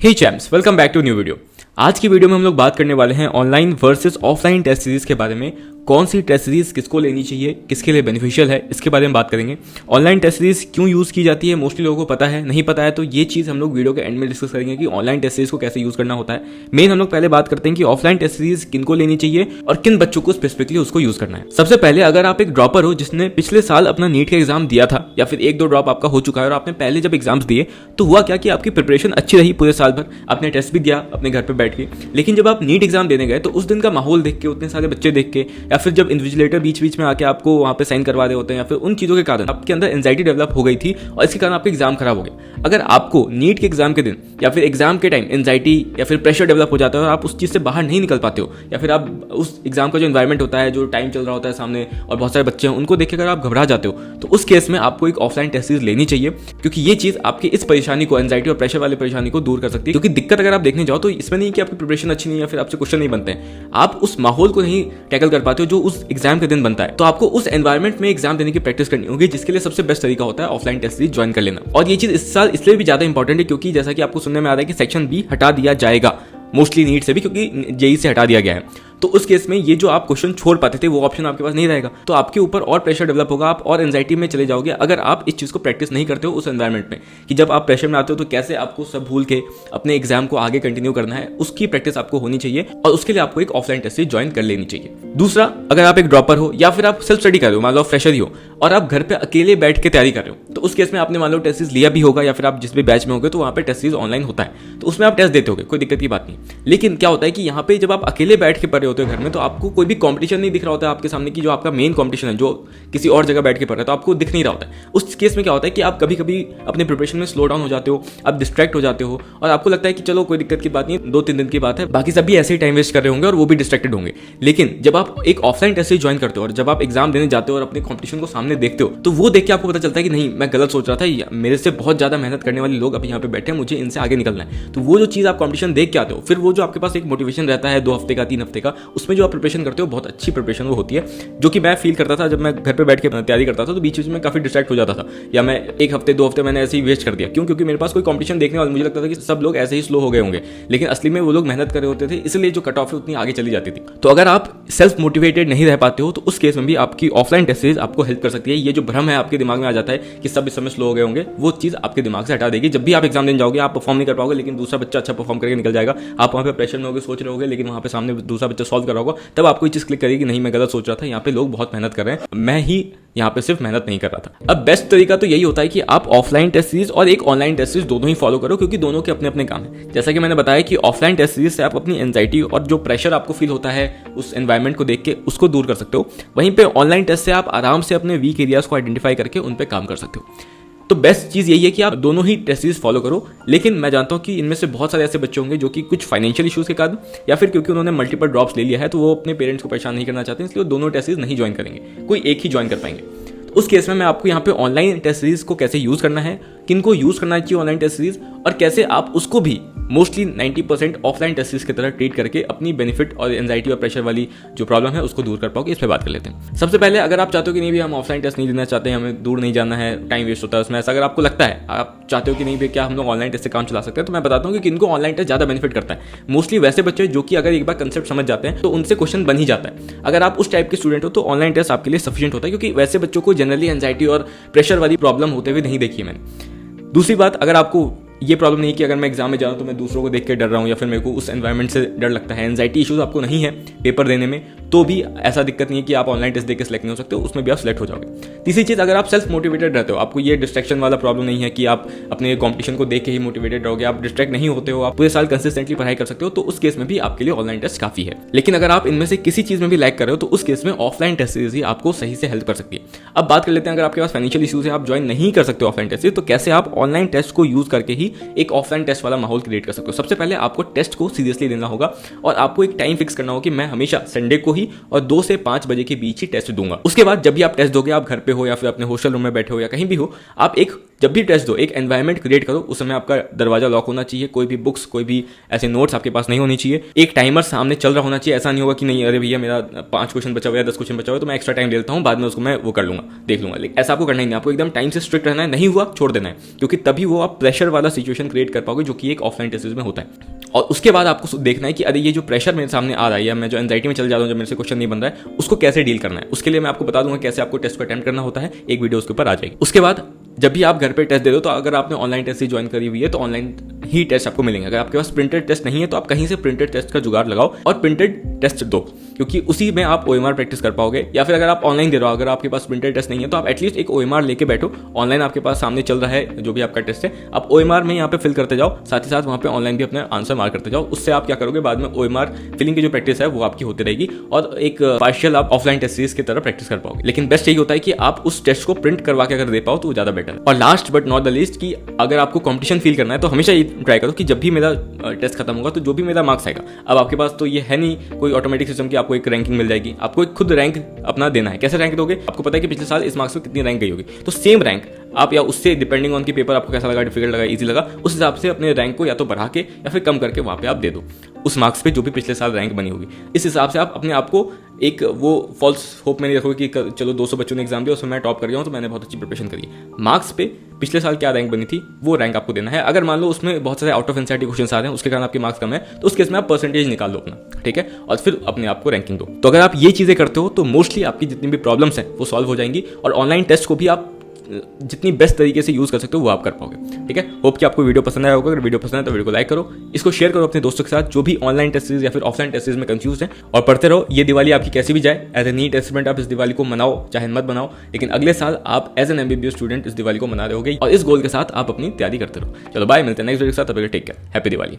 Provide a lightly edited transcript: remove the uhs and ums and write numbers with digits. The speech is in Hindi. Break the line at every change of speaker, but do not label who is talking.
Hey champs, welcome back to new video. आज की वीडियो में हम लोग बात करने वाले हैं online versus offline test series के बारे में। कौन सी टेस्ट सीरीज किसको लेनी चाहिए, किसके लिए बेनिफिशियल है, इसके बारे में बात करेंगे। ऑनलाइन टेस्ट सीरीज क्यों यूज़ की जाती है, मोस्टली लोगों को पता है, नहीं पता है तो ये चीज़ हम लोग वीडियो के एंड में डिस्कस करेंगे कि ऑनलाइन टेस्ट सीरीज को कैसे यूज़ करना होता है। मेन हम लोग पहले बात करते हैं कि ऑफलाइन टेस्ट सीरीज किनको लेनी चाहिए और किन बच्चों को स्पेसिफिकली उसको यूज़ करना है। सबसे पहले अगर आप एक ड्रॉपर हो जिसने पिछले साल अपना नीट का एग्जाम दिया था या फिर एक दो ड्रॉप आपका हो चुका है और आपने पहले जब एग्जाम्स दिए तो हुआ क्या कि आपकी प्रिपरेशन अच्छी रही पूरे साल भर, आपने टेस्ट भी दिया अपने घर पर बैठ के, लेकिन जब आप नीट एग्जाम देने गए तो उस दिन का माहौल देख के, उतने सारे बच्चे देख के, या फिर जब इन्विजिलेटर बीच बीच में आके आपको वहां पे साइन करवा रहे होते हैं, या फिर उन चीजों के कारण आपके अंदर एंजाइटी डेवलप हो गई थी और इसके कारण आपका एग्जाम खराब हो गया। अगर आपको नीट के एग्जाम के दिन या फिर एग्जाम के टाइम एंजाइटी या फिर प्रेशर डेवलप हो जाता है और आप उस चीज से बाहर नहीं निकल पाते हो, या फिर आप उस एग्जाम का जो एनवायरमेंट होता है, जो टाइम चल रहा होता है सामने और बहुत सारे बच्चे हैं, उनको देख के अगर आप घबरा जाते हो तो उस केस में आपको एक ऑफलाइन टेस्ट सीरीज लेनी चाहिए, क्योंकि ये चीज आपकी इस परेशानी को, एंजाइटी और प्रेशर वाली परेशानी को दूर कर सकती है। क्योंकि दिक्कत अगर आप देखने जाओ तो इसमें नहीं कि आपकी प्रिपरेशन अच्छी नहीं है या फिर आपसे क्वेश्चन नहीं बनते हैं, आप उस माहौल को नहीं टैकल कर पाते हो जो उस एग्जाम के दिन बनता है। तो आपको उस एनवायरमेंट में एग्जाम देने की प्रैक्टिस करनी होगी, जिसके लिए सबसे बेस्ट तरीका होता है ऑफलाइन टेस्ट सीरीज ज्वाइन कर लेना। और ये चीज इस साल इसलिए भी ज्यादा इंपॉर्टेंट है क्योंकि जैसा कि आपको सुनने में आ रहा है कि सेक्शन बी हटा दिया जाएगा, मोस्टली नीट से भी, क्योंकि जेई से हटा दिया गया है। तो उस केस में ये जो आप क्वेश्चन छोड़ पाते थे वो ऑप्शन आपके पास नहीं रहेगा, तो आपके ऊपर और प्रेशर डेवलप होगा, आप और एंजाइटी में चले जाओगे अगर आप इस चीज़ को प्रैक्टिस नहीं करते हो उस एनवायरमेंट में, कि जब आप प्रेशर में आते हो तो कैसे आपको सब भूल के अपने एग्जाम को आगे कंटिन्यू करना है, उसकी प्रैक्टिस आपको होनी चाहिए और उसके लिए आपको एक ऑफलाइन टेस्ट सीरीज ज्वाइन कर लेनी चाहिए। दूसरा, अगर आप एक ड्रॉपर हो या फिर आप सेल्फ स्टडी कर रहे हो, मान लो फ्रेशर ही हो और आप घर पे अकेले बैठ के तैयारी कर रहे हो, तो उस केस में आपने मान लो टेस्ट सीरीज लिया भी होगा या फिर आप जिस भी बैच में होगे तो वहाँ पे टेस्ट सीरीज ऑनलाइन होता है, तो उसमें आप टेस्ट देते होगे, कोई दिक्कत की बात नहीं। लेकिन क्या होता है कि यहाँ पे जब आप अकेले बैठ के पढ़ रहे होते हो घर में, तो आपको कोई भी कंपटीशन नहीं दिख रहा होता है आपके सामने की जो आपका मेन कंपटीशन है, जो किसी और जगह बैठ के पढ़ रहा है, तो आपको दिख नहीं रहा होता है। उस केस में क्या होता है कि आप कभी कभी अपने प्रिपरेशन में स्लो डाउन हो जाते हो, आप डिस्ट्रैक्ट हो जाते हो और आपको लगता है कि चलो कोई दिक्कत की बात नहीं, 2-3 दिन की बात है, बाकी सभी ऐसे ही टाइम वेस्ट कर रहे होंगे और वो भी डिस्ट्रैक्टेड होंगे। लेकिन जब आप एक ऑफलाइन टेस्ट ज्वाइन करते हो और जब आप एग्जाम देने जाते हो और अपने कॉम्पिटिशन को सामने देखते हो, तो वो देख के आपको पता चलता है कि नहीं, मैं गलत सोच रहा था, मेरे से बहुत ज्यादा मेहनत करने वाले लोग अभी यहाँ पे बैठे हैं, मुझे इनसे आगे निकलना है। तो वो जो चीज आप कॉम्पिटिशन देख के आते हो, फिर वो जो आपके पास एक मोटिवेशन रहता है 2 हफ्ते का, 3 हफ्ते का, उसमें जो आप प्रिपरेशन करते हो बहुत अच्छी प्रिपरेशन वो होती है, जो कि मैं फील करता था जब मैं घर पे बैठ के तैयारी करता था, तो बीच बीच में काफी डिस्ट्रैक्ट हो जाता था, या मैं 1 हफ्ते 2 हफ्ते मैंने ऐसे ही वेस्ट कर दिया। क्यों? क्योंकि मेरे पास कोई कॉम्पिटिशन देखने वाला, मुझे लगता था कि सब लोग ऐसे ही स्लो हो गए होंगे, लेकिन असली में वो लोग मेहनत कर रहे होते थे, इसलिए जो कट ऑफ है उतनी आगे चली जाती थी। तो अगर आप सेल्फ मोटिवेटेड नहीं रह पाते हो तो उस केस में भी आपकी ऑफलाइन टेस्ट सीरीज आपको हेल्प कर सकती है। ये जो भ्रम है आपके दिमाग में आ जाता है कि सब इस समय स्लो हो गए होंगे, वो चीज आपके दिमाग से हटा देगी। जब भी आप एग्जाम देने जाओगे आप परफॉर्म नहीं कर पाओगे, लेकिन दूसरा बच्चा अच्छा परफॉर्म करके निकल जाएगा, आप वहाँ पे प्रेशर में होगे, सोच रहे होगे, लेकिन वहाँ पे सामने दूसरा बच्चा सॉल्व कर रहा होगा, तब आपको ये चीज क्लिक करेगी, नहीं मैं गलत सोच रहा था, यहाँ पे लोग बहुत मेहनत कर रहे हैं, मैं ही यहाँ पे सिर्फ मेहनत नहीं कर रहा था। अब बेस्ट तरीका तो यही होता है कि आप ऑफलाइन टेस्ट सीरीज और एक ऑनलाइन टेस्ट सीरीज दोनों ही फॉलो करो, क्योंकि दोनों के अपने अपने काम है। जैसा कि मैंने बताया कि ऑफलाइन टेस्ट सीरीज से आप अपनी एंजाइटी और जो प्रेशर आपको फील होता है उस एनवायरमेंट को देख के, उसको दूर कर सकते हो। वहीं पे ऑनलाइन टेस्ट से आप आराम से अपने वीक एरियाज को आइडेंटिफाई करके उन पे काम कर सकते हो। तो बेस्ट चीज़ यही है कि आप दोनों ही टेस्ट सीरीज फॉलो करो। लेकिन मैं जानता हूँ कि इनमें से बहुत सारे ऐसे बच्चे होंगे जो कि कुछ फाइनेंशियल इश्यूज़ के कारण या फिर क्योंकि उन्होंने मल्टीपल ड्रॉप्स ले लिया है, तो वो अपने पेरेंट्स को परेशान नहीं करना चाहते, इसलिए वो दोनों टेस्ट सीरीज नहीं ज्वाइन करेंगे, कोई एक ही ज्वाइन कर पाएंगे। तो उस केस में मैं आपको यहाँ पे ऑनलाइन टेस्ट सीरीज को कैसे यूज़ करना है, किनको यूज़ करना चाहिए ऑनलाइन टेस्ट सीरीज, और कैसे आप उसको भी मोस्टली 90% ऑफलाइन टेस्ट सीरीज की तरह ट्रीट करके अपनी बेनिफिट और एंजाइटी और प्रेशर वाली जो प्रॉब्लम है उसको दूर कर पाओगे, इस पर बात कर लेते हैं। सबसे पहले अगर आप चाहते हो कि नहीं भी हम ऑफलाइन टेस्ट नहीं देना चाहते हैं, हमें दूर नहीं जाना है, टाइम वेस्ट होता है उसमें, ऐसा अगर आपको लगता है, आप चाहते हो कि नहीं भी क्या हम लोग ऑनलाइन टेस्ट से काम चला सकते हैं, तो मैं बताता हूँ कि किनको ऑनलाइन टेस्ट ज़्यादा बेनिफिट करता है। मोस्टली वैसे बच्चे जो कि अगर एक बार कंसेप्ट समझ जाते हैं तो उनसे क्वेश्चन बन ही जाता है। अगर आप उस टाइप के स्टूडेंट हो तो ऑनलाइन टेस्ट आपके लिए सफिशिएंट होता है, क्योंकि वैसे बच्चों को जनरली एंजाइटी और प्रेशर वाली प्रॉब्लम होते हुए नहीं देखी है मैंने। दूसरी बात, अगर आपको ये प्रॉब्लम नहीं कि अगर मैं एग्जाम में जा रहा हूँ तो मैं दूसरों को देख के डर रहा हूँ या फिर मेरे को उस एनवायरनमेंट से डर लगता है, एंजाइटी इश्यूज आपको नहीं है पेपर देने में, तो भी ऐसा दिक्कत नहीं है कि आप ऑनलाइन टेस्ट देकर सिलेक्ट नहीं हो सकते हो, उसमें भी आप सिलेक्ट हो जाओगे। तीसरी चीज़, अगर आप सेल्फ मोटिवेटेड रहते हो, आपको ये डिस्ट्रैक्शन वाला प्रॉब्लम नहीं है कि आप अपने कॉम्पिटिशन को देख के ही मोटिवेटेड रहोगे, आप डिस्ट्रैक्ट नहीं होते हो, आप पूरे साल कंसिस्टेंटली पढ़ाई कर सकते हो, तो उस केस में भी आपके लिए ऑनलाइन टेस्ट काफी है। लेकिन अगर आप इनमें से किसी चीज में भी लैक कर रहे हो तो उस केस में ऑफलाइन टेस्ट सीरीज ही आपको सही से हेल्प कर सकती है। अब बात कर लेते हैं, अगर आपके पास फाइनेंशियल इश्यूज है, आप ज्वाइन नहीं कर सकते ऑफलाइन टेस्ट, तो कैसे आप ऑनलाइन टेस्ट को यूज करके ही एक ऑफलाइन टेस्ट वाला माहौल क्रिएट कर सकते हो। सबसे पहले आपको टेस्ट को सीरियसली लेना होगा और आपको एक टाइम फिक्स करना होगा कि मैं हमेशा संडे को ही और 2 से 5 बजे के बीच ही टेस्ट दूंगा। उसके बाद जब भी आप टेस्ट दोगे, आप घर पे हो या फिर अपने हॉस्टल रूम में बैठे हो या कहीं भी हो, आप एक जब भी टेस्ट दो एक एनवायरनमेंट क्रिएट करो, उस समय आपका दरवाजा लॉक होना चाहिए, कोई भी बुक्स कोई भी ऐसे नोट्स आपके पास नहीं होनी चाहिए, एक टाइमर सामने चल रहा होना चाहिए। ऐसा नहीं होगा कि नहीं अरे भैया मेरा 5 क्वेश्चन बचा हुआ है 10 क्वेश्चन बचा हुआ है तो मैं एक्स्ट्रा टाइम ले लेता हूँ, बाद में उसको मैं वो कर लूँगा देख लूँगा। लेकिन ऐसा आपको करना ही नहीं, आपको एकदम टाइम से स्ट्रिक्ट रहना है, नहीं हुआ छोड़ देना है, क्योंकि तभी वो आप प्रेशर वाला सिचुएशन क्रिएट कर पाओगे जो कि एक ऑफलाइन टेस्ट में होता है। और उसके बाद आपको देखना है कि अरे ये जो प्रेशर मेरे सामने आ रहा है या मैं जो एंजाइटी में चल जा रहा हूँ जब मेरे से क्वेश्चन नहीं बन रहा है, उसको कैसे डील करना है। उसके लिए मैं आपको बता दूंगा कैसे आपको टेस्ट को अटेम्प्ट करना होता है, एक वीडियो उसके ऊपर आ जाएगी। उसके बाद जब भी आप घर पे टेस्ट दे दो, तो अगर आपने ऑनलाइन टेस्ट ज्वाइन करी हुई है तो ऑनलाइन ही टेस्ट आपको मिलेंगे। अगर आपके पास प्रिंटेड टेस्ट नहीं है तो आप कहीं से प्रिंटेड टेस्ट का जुगाड़ लगाओ और प्रिंटेड टेस्ट दो, क्योंकि उसी में आप OMR प्रैक्टिस कर पाओगे। या फिर अगर आप ऑनलाइन दे रहे हो, अगर आपके पास प्रिंटेड टेस्ट नहीं है तो आप एटलीस्ट एक OMR लेके बैठो, ऑनलाइन आपके पास सामने चल रहा है जो भी आपका टेस्ट है, आप OMR में यहाँ पे फिल करते जाओ, साथ ही साथ वहाँ पे ऑनलाइन भी अपने आंसर मार्क करते जाओ। उससे आप क्या करोगे, बाद में OMR फिलिंग की जो प्रैक्टिस है वो आपकी होती रहेगी और एक पार्शियल आप ऑफलाइन टेस्ट सीरीज की तरह प्रैक्टिस कर पाओगे। लेकिन बेस्ट यही होता है कि आप उस टेस्ट को प्रिंट करवा के अगर दे पाओ तो वो ज़्यादा बेटर है। और last but not the least कि अगर आपको कंपटीशन फील करना है तो हमेशा ये ट्राई करो कि जब भी मेरा टेस्ट खत्म होगा तो जो भी मेरा मार्क्स आएगा, अब आपके पास तो ये है नहीं कोई ऑटोमेटिक सिस्टम की आपको एक रैंकिंग मिल जाएगी, आपको एक खुद रैंक अपना देना है। कैसे रैंक दोगे, आपको पता है कि पिछले साल इस मार्क्स में कितनी रैंक गई होगी, तो सेम रैंक आप या उससे डिपेंडिंग ऑन की पेपर आपको कैसा लगा, डिफिकल्ट लगा, इजी लगा, उस हिसाब से अपने रैंक को या तो बढ़ा के या फिर कम करके वहाँ पे आप दे दो उस मार्क्स पे जो भी पिछले साल रैंक बनी होगी। इस हिसाब से आप अपने आप को एक वो फॉल्स होप में नहीं रखोगे कि चलो 200 बच्चों ने एग्जाम दिया उसमें मैं टॉप कर गया हूँ तो मैंने बहुत अच्छी प्रिपरेशन करी। मार्क्स पे पिछले साल क्या रैंक बनी थी वो रैंक आपको देना है। अगर मान लो उसमें बहुत सारे आउट ऑफ एनसीईआरटी क्वेश्चन आ रहे हैं उसके कारण आपके मार्क्स कम है तो उस केस में आप परसेंटेज निकाल लो अपना, ठीक है, और फिर अपने आप को रैंकिंग दो। तो अगर आप ये चीज़ें करते हो तो मोस्टली आपकी जितनी भी प्रॉब्लम्स हैं वो सॉल्व हो जाएंगी और ऑनलाइन टेस्ट को भी आप जितनी बेस्ट तरीके से यूज़ कर सकते हो वो आप कर पाओगे, ठीक है। होप कि आपको वीडियो पसंद आया होगा। अगर वीडियो पसंद है तो वीडियो को लाइक करो, इसको शेयर करो अपने दोस्तों के साथ जो भी ऑनलाइन टेस्ट सीरीज या फिर ऑफलाइन टेस्ट सीरीज में कंफ्यूज हैं, और पढ़ते रहो। ये दिवाली आपकी कैसी भी जाए, एज ए नीट एस्पिरेंट आप इस दिवाली को मनाओ चाहे मत बनाओ, लेकिन अगले साल आप एज एन MBBS स्टूडेंट इस दिवाली को मना रहे होगे और इस गोल के साथ आप अपनी तैयारी करते रहो। चलो बाय, मिलते हैं नेक्स्ट वीडियो के साथ, तब तक टेक केयर, हैप्पी दिवाली।